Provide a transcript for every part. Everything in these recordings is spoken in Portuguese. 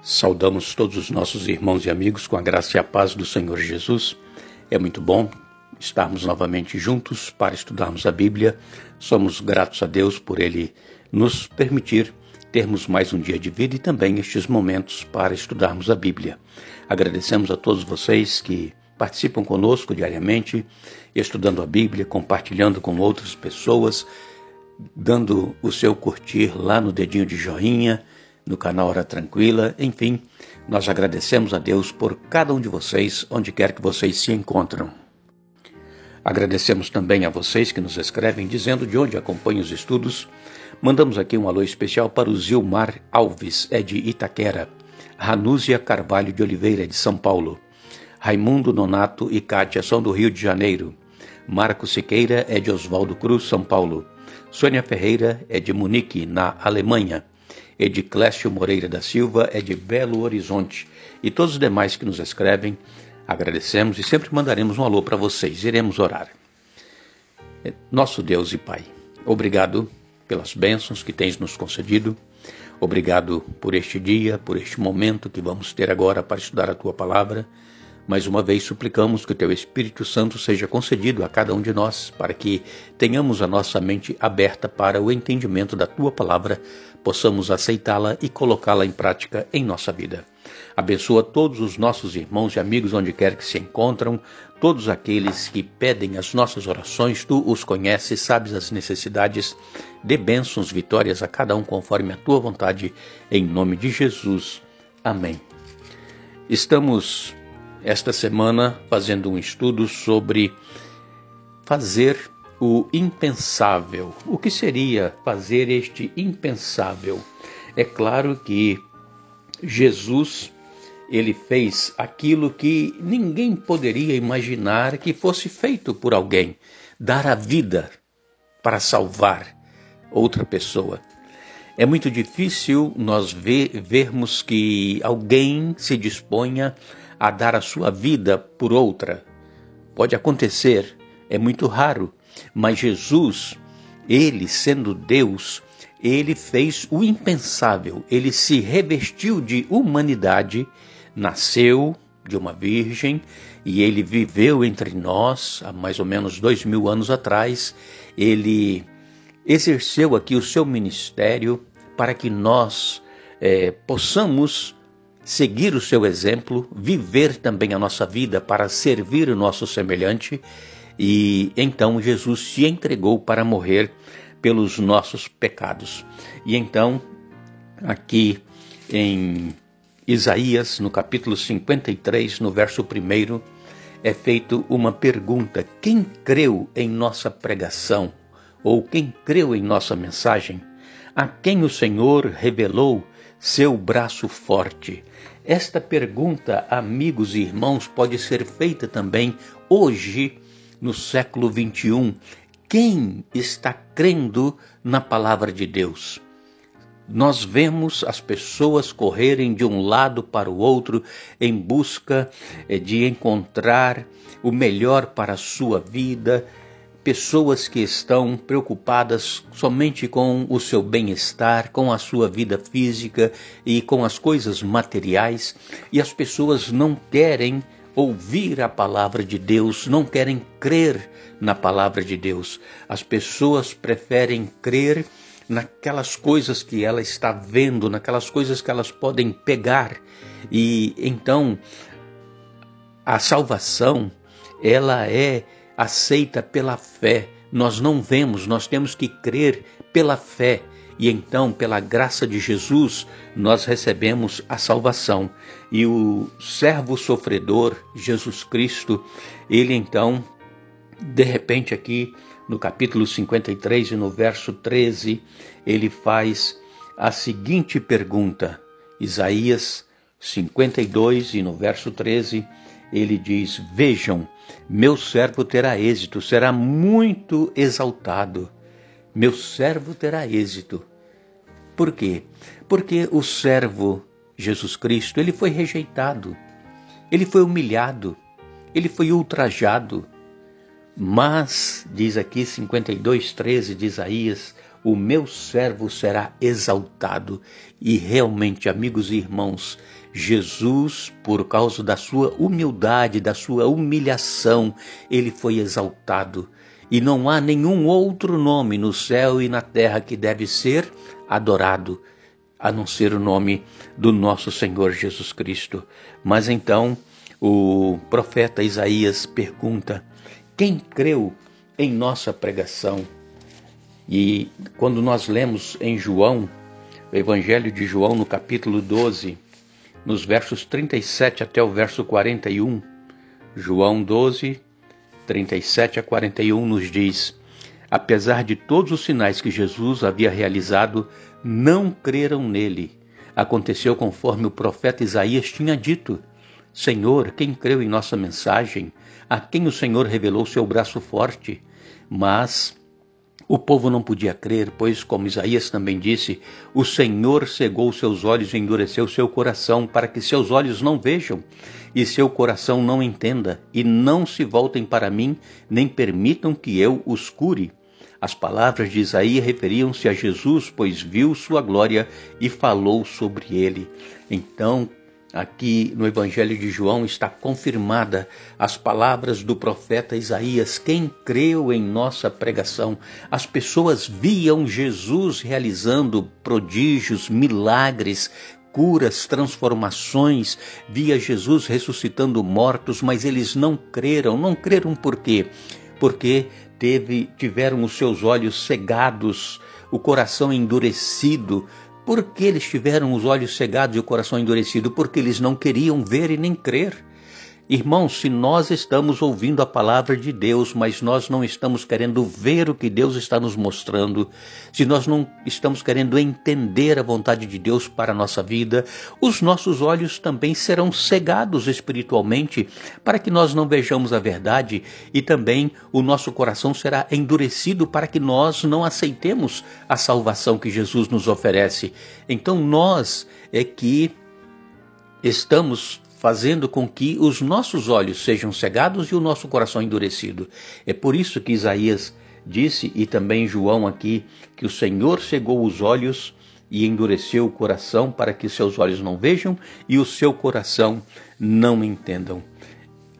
Saudamos todos os nossos irmãos e amigos com a graça e a paz do Senhor Jesus. É muito bom estarmos novamente juntos para estudarmos a Bíblia. Somos gratos a Deus por Ele nos permitir termos mais um dia de vida e também estes momentos para estudarmos a Bíblia. Agradecemos a todos vocês que participam conosco diariamente, estudando a Bíblia, compartilhando com outras pessoas, dando o seu curtir lá no dedinho de joinha, no canal Hora Tranquila. Enfim, nós agradecemos a Deus por cada um de vocês, onde quer que vocês se encontram. Agradecemos também a vocês que nos escrevem dizendo de onde acompanham os estudos. Mandamos aqui um alô especial para o Zilmar Alves, é de Itaquera, Ranúzia Carvalho de Oliveira, é de São Paulo, Raimundo Nonato e Kátia são do Rio de Janeiro, Marco Siqueira é de Oswaldo Cruz, São Paulo, Sônia Ferreira é de Munique, na Alemanha, Ediclésio Moreira da Silva é de Belo Horizonte, e todos os demais que nos escrevem, agradecemos e sempre mandaremos um alô para vocês. Iremos orar. Nosso Deus e Pai, obrigado pelas bênçãos que tens nos concedido, obrigado por este dia, por este momento que vamos ter agora para estudar a Tua Palavra. Mais uma vez suplicamos que o Teu Espírito Santo seja concedido a cada um de nós, para que tenhamos a nossa mente aberta para o entendimento da Tua Palavra, possamos aceitá-la e colocá-la em prática em nossa vida. Abençoa todos os nossos irmãos e amigos onde quer que se encontram, todos aqueles que pedem as nossas orações, Tu os conheces, sabes as necessidades, dê bênçãos, vitórias a cada um conforme a Tua vontade, em nome de Jesus. Amém. Estamos esta semana fazendo um estudo sobre fazer o impensável. O que seria fazer este impensável? É claro que Jesus, ele fez aquilo que ninguém poderia imaginar que fosse feito por alguém, dar a vida para salvar outra pessoa. É muito difícil nós vermos que alguém se disponha a dar a sua vida por outra. Pode acontecer, é muito raro, mas Jesus, ele sendo Deus, ele fez o impensável, ele se revestiu de humanidade, nasceu de uma virgem e ele viveu entre nós há mais ou menos 2000 anos atrás. Ele exerceu aqui o seu ministério para que nós possamos seguir o seu exemplo, viver também a nossa vida para servir o nosso semelhante. E então Jesus se entregou para morrer pelos nossos pecados. E então, aqui em Isaías, no capítulo 53, no verso 1, é feito uma pergunta: quem creu em nossa pregação? Ou quem creu em nossa mensagem? A quem o Senhor revelou seu braço forte? Esta pergunta, amigos e irmãos, pode ser feita também hoje, no século 21. Quem está crendo na palavra de Deus? Nós vemos as pessoas correrem de um lado para o outro em busca de encontrar o melhor para a sua vida, pessoas que estão preocupadas somente com o seu bem-estar, com a sua vida física e com as coisas materiais, e as pessoas não querem ouvir a palavra de Deus, não querem crer na palavra de Deus. As pessoas preferem crer naquelas coisas que ela está vendo, naquelas coisas que elas podem pegar. E então a salvação, ela é aceita pela fé. Nós não vemos, nós temos que crer pela fé. E então, pela graça de Jesus, nós recebemos a salvação. E o servo sofredor, Jesus Cristo, ele então, de repente aqui no capítulo 53 e no verso 13, ele faz a seguinte pergunta. Isaías 52 e no verso 13, ele diz: vejam, meu servo terá êxito, será muito exaltado. Meu servo terá êxito. Por quê? Porque o servo Jesus Cristo, ele foi rejeitado, ele foi humilhado, ele foi ultrajado. Mas, diz aqui 52:13 de Isaías, o meu servo será exaltado. E realmente, amigos e irmãos, Jesus, por causa da sua humildade, da sua humilhação, ele foi exaltado. E não há nenhum outro nome no céu e na terra que deve ser adorado, a não ser o nome do nosso Senhor Jesus Cristo. Mas então o profeta Isaías pergunta: quem creu em nossa pregação? E quando nós lemos em João, o Evangelho de João, no capítulo 12, nos versos 37 até o verso 41, João 12, 37 a 41 nos diz: apesar de todos os sinais que Jesus havia realizado, não creram nele. Aconteceu conforme o profeta Isaías tinha dito: Senhor, quem creu em nossa mensagem? A quem o Senhor revelou seu braço forte? Mas o povo não podia crer, pois, como Isaías também disse, o Senhor cegou seus olhos e endureceu seu coração, para que seus olhos não vejam e seu coração não entenda, e não se voltem para mim, nem permitam que eu os cure. As palavras de Isaías referiam-se a Jesus, pois viu sua glória e falou sobre ele. Então, aqui no Evangelho de João está confirmada as palavras do profeta Isaías: quem creu em nossa pregação? As pessoas viam Jesus realizando prodígios, milagres, curas, transformações, via Jesus ressuscitando mortos, mas eles não creram. Não creram por quê? Porque tiveram os seus olhos cegados, o coração endurecido. Por que eles tiveram os olhos cegados e o coração endurecido? Porque eles não queriam ver e nem crer. Irmãos, se nós estamos ouvindo a palavra de Deus, mas nós não estamos querendo ver o que Deus está nos mostrando, se nós não estamos querendo entender a vontade de Deus para a nossa vida, os nossos olhos também serão cegados espiritualmente, para que nós não vejamos a verdade, e também o nosso coração será endurecido para que nós não aceitemos a salvação que Jesus nos oferece. Então nós é que estamos fazendo com que os nossos olhos sejam cegados e o nosso coração endurecido. É por isso que Isaías disse, e também João aqui, que o Senhor cegou os olhos e endureceu o coração para que seus olhos não vejam e o seu coração não entendam.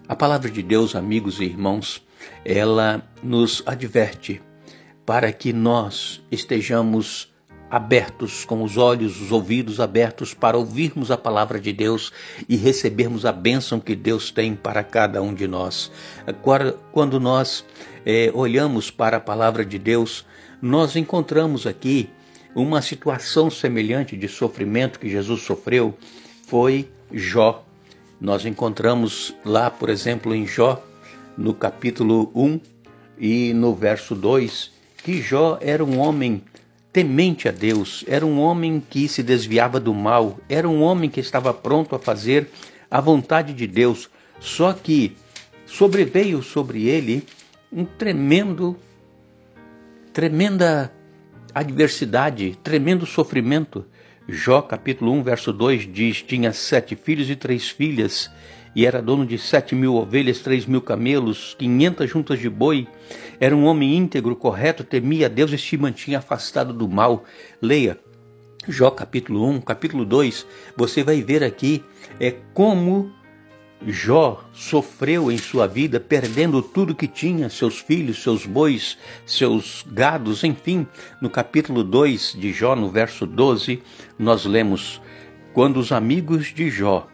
A palavra de Deus, amigos e irmãos, ela nos adverte para que nós estejamos abertos, com os olhos, os ouvidos abertos para ouvirmos a palavra de Deus e recebermos a bênção que Deus tem para cada um de nós. Quando nós olhamos para a palavra de Deus, nós encontramos aqui uma situação semelhante de sofrimento que Jesus sofreu, foi Jó. Nós encontramos lá, por exemplo, em Jó, no capítulo 1 e no verso 2, que Jó era um homem temente a Deus, era um homem que se desviava do mal, era um homem que estava pronto a fazer a vontade de Deus, só que sobreveio sobre ele um tremenda adversidade, tremendo sofrimento. Jó capítulo 1, verso 2 diz: tinha 7 filhos e 3 filhas, e era dono de 7.000 ovelhas, 3.000 camelos, 500 juntas de boi. Era um homem íntegro, correto, temia a Deus e se mantinha afastado do mal. Leia Jó capítulo 1, capítulo 2, você vai ver aqui como Jó sofreu em sua vida, perdendo tudo que tinha, seus filhos, seus bois, seus gados, enfim. No capítulo 2 de Jó, no verso 12, nós lemos: quando os amigos de Jó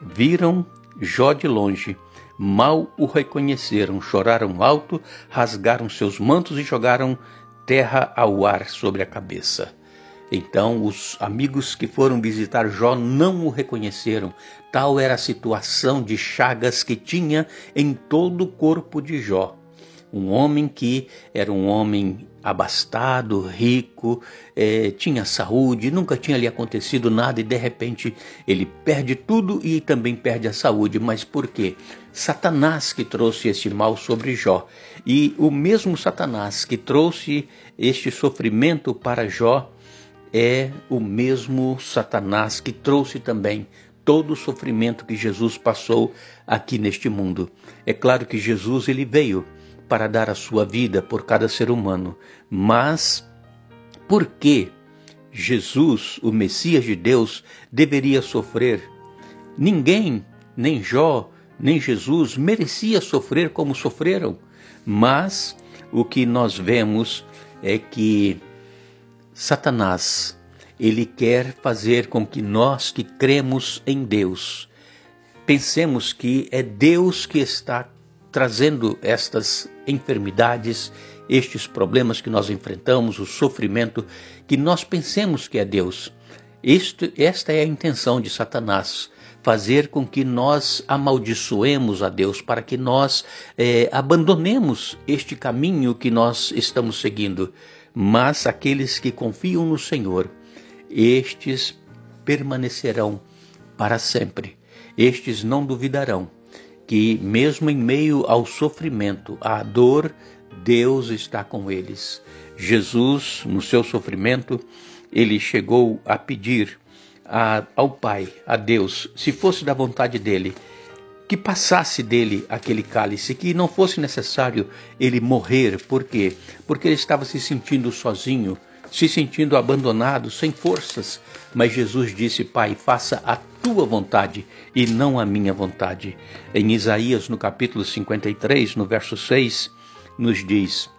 viram Jó de longe, mal o reconheceram, choraram alto, rasgaram seus mantos e jogaram terra ao ar sobre a cabeça. Então os amigos que foram visitar Jó não o reconheceram. Tal era a situação de chagas que tinha em todo o corpo de Jó. Um homem que era um homem abastado, rico, tinha saúde, nunca tinha lhe acontecido nada e de repente ele perde tudo e também perde a saúde. Mas por quê? Satanás que trouxe este mal sobre Jó. E o mesmo Satanás que trouxe este sofrimento para Jó é o mesmo Satanás que trouxe também todo o sofrimento que Jesus passou aqui neste mundo. É claro que Jesus ele veio para dar a sua vida por cada ser humano, mas por que Jesus, o Messias de Deus, deveria sofrer. Ninguém, nem Jó, nem Jesus, merecia sofrer como sofreram. Mas o que nós vemos é que Satanás, ele quer fazer com que nós que cremos em Deus, pensemos que é Deus que está trazendo estas enfermidades, estes problemas que nós enfrentamos, o sofrimento, que nós pensemos que é Deus. Esta é a intenção de Satanás, fazer com que nós amaldiçoemos a Deus, para que nós abandonemos este caminho que nós estamos seguindo. Mas aqueles que confiam no Senhor, estes permanecerão para sempre. Estes não duvidarão que mesmo em meio ao sofrimento, à dor, Deus está com eles. Jesus, no seu sofrimento, ele chegou a pedir ao Pai, a Deus, se fosse da vontade dele, que passasse dele aquele cálice, que não fosse necessário ele morrer. Por quê? Porque ele estava se sentindo sozinho, se sentindo abandonado, sem forças. Mas Jesus disse: Pai, faça a tua vontade e não a minha vontade. Em Isaías, no capítulo 53, no verso 6, nos diz: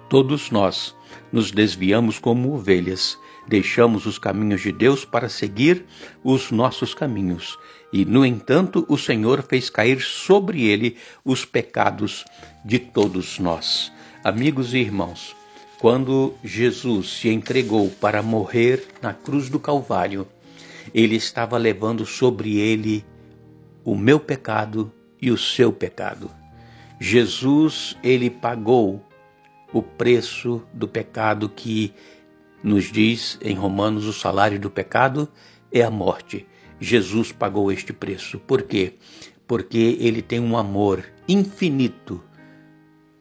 todos nós nos desviamos como ovelhas, deixamos os caminhos de Deus para seguir os nossos caminhos. E, no entanto, o Senhor fez cair sobre ele os pecados de todos nós. Amigos e irmãos, quando Jesus se entregou para morrer na cruz do Calvário, ele estava levando sobre ele o meu pecado e o seu pecado. Jesus, ele pagou o preço do pecado, que nos diz em Romanos: o salário do pecado é a morte. Jesus pagou este preço. Por quê? Porque ele tem um amor infinito,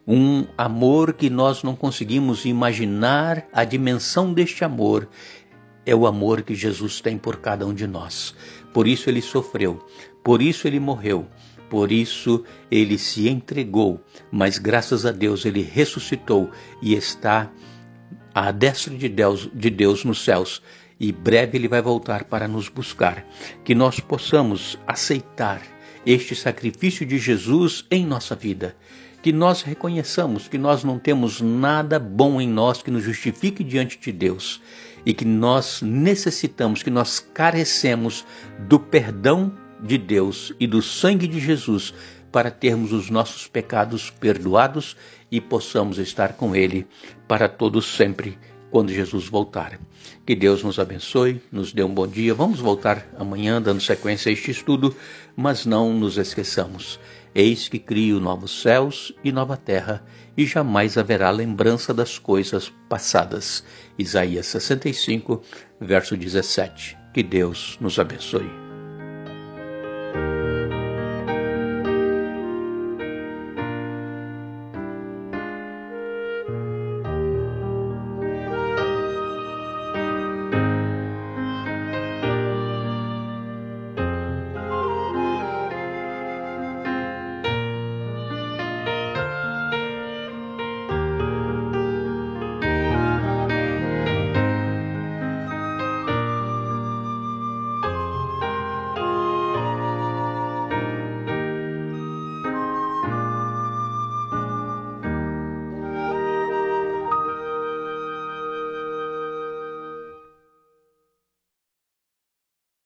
um amor que nós não conseguimos imaginar a dimensão deste amor. É o amor que Jesus tem por cada um de nós. Por isso ele sofreu, por isso ele morreu, por isso ele se entregou. Mas graças a Deus ele ressuscitou e está à destra de Deus nos céus. E breve ele vai voltar para nos buscar. Que nós possamos aceitar este sacrifício de Jesus em nossa vida. Que nós reconheçamos que nós não temos nada bom em nós que nos justifique diante de Deus. E que nós necessitamos, que nós carecemos do perdão de Deus e do sangue de Jesus para termos os nossos pecados perdoados e possamos estar com Ele para todos sempre, quando Jesus voltar. Que Deus nos abençoe, nos dê um bom dia. Vamos voltar amanhã dando sequência a este estudo, mas não nos esqueçamos. Eis que crio novos céus e nova terra, e jamais haverá lembrança das coisas passadas. Isaías 65, verso 17. Que Deus nos abençoe.